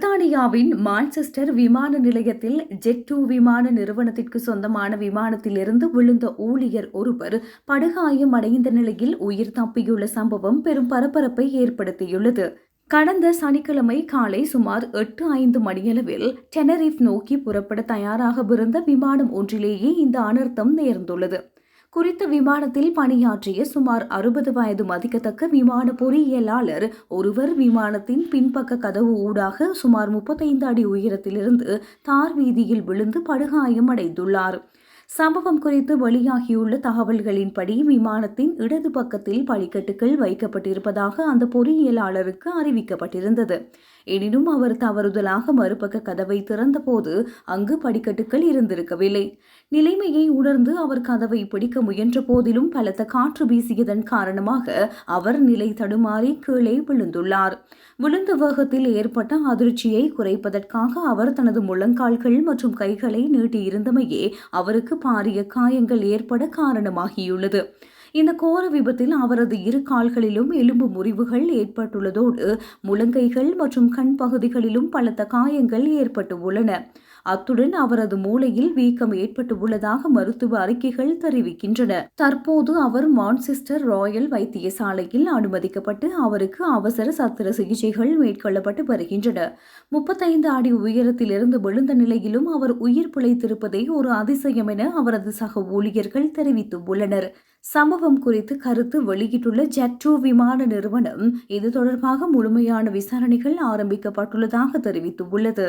பிரித்தானியாவின் மான்செஸ்டர் விமான நிலையத்தில் ஜெட்2 விமான நிறுவனத்திற்கு சொந்தமான விமானத்திலிருந்து விழுந்த ஊழியர் ஒருவர் படுகாயம் அடைந்த நிலையில் உயிர் தப்பியுள்ள சம்பவம் பெரும் பரபரப்பை ஏற்படுத்தியுள்ளது. கடந்த சனிக்கிழமை காலை சுமார் 8:05 மணியளவில் டெனரிஃப் நோக்கி புறப்பட தயாராகவிருந்த விமானம் ஒன்றிலேயே இந்த அனர்த்தம் நேர்ந்துள்ளது. குறித்த விமானத்தில் பணியாற்றிய சுமார் 60 வயது மதிக்கத்தக்க விமான பொறியியலாளர் ஒருவர் விமானத்தின் பின்பக்க கதவு ஊடாக சுமார் 35 அடி உயரத்திலிருந்து தார் வீதியில் விழுந்து படுகாயம் அடைந்துள்ளார். சம்பவம் குறித்து வெளியாகியுள்ள தகவல்களின்படி விமானத்தின் இடது பக்கத்தில் படிக்கட்டுகள் வைக்கப்பட்டிருப்பதாக அந்த பொறியியலாளருக்கு அறிவிக்கப்பட்டிருந்தது. எனினும் அவர் தவறுதலாக மறுபக்க கதவை திறந்தபோது அங்கு படிக்கட்டுகள் இருந்திருக்கவில்லை. நிலைமையை உணர்ந்து அவர் கதவை பிடிக்க முயன்ற போதிலும் பலத்த காற்று வீசியதன் காரணமாக அவர் நிலை தடுமாறி கீழே விழுந்துள்ளார். விழுந்த வேகத்தில் ஏற்பட்ட அதிர்ச்சியை குறைப்பதற்காக அவர் தனது முழங்கால்கள் மற்றும் கைகளை நீட்டியிருந்தமையே அவருக்கு பாரிய காயங்கள் ஏற்பட காரணமாகியுள்ளது. இந்த கோர விபத்தில் அவரது இரு கால்களிலும் எலும்பு முறிவுகள் ஏற்பட்டுள்ளதோடு முழங்கைகள் மற்றும் கண் பகுதிகளிலும் பலத்த காயங்கள் ஏற்பட்டுள்ளன. அத்துடன் அவரது மூளையில் வீக்கம் ஏற்பட்டுள்ளதாக மருத்துவ அறிக்கைகள் தெரிவிக்கின்றன. தற்போது அவர் மான்செஸ்டர் ராயல் வைத்தியசாலையில் அனுமதிக்கப்பட்டு அவருக்கு அவசர சத்திர சிகிச்சைகள் மேற்கொள்ளப்பட்டு வருகின்றன. 35 அடி உயரத்திலிருந்து விழுந்த நிலையிலும் அவர் உயிர் பிழைத்திருப்பதை ஒரு அதிசயம் என அவரது சக ஊழியர்கள் தெரிவித்துள்ளனர். சம்பவம் குறித்து கருத்து வெளியிட்டுள்ள ஜெட்2 விமான நிறுவனம் இது தொடர்பாக முழுமையான விசாரணைகள் ஆரம்பிக்கப்பட்டுள்ளதாக தெரிவித்துள்ளது.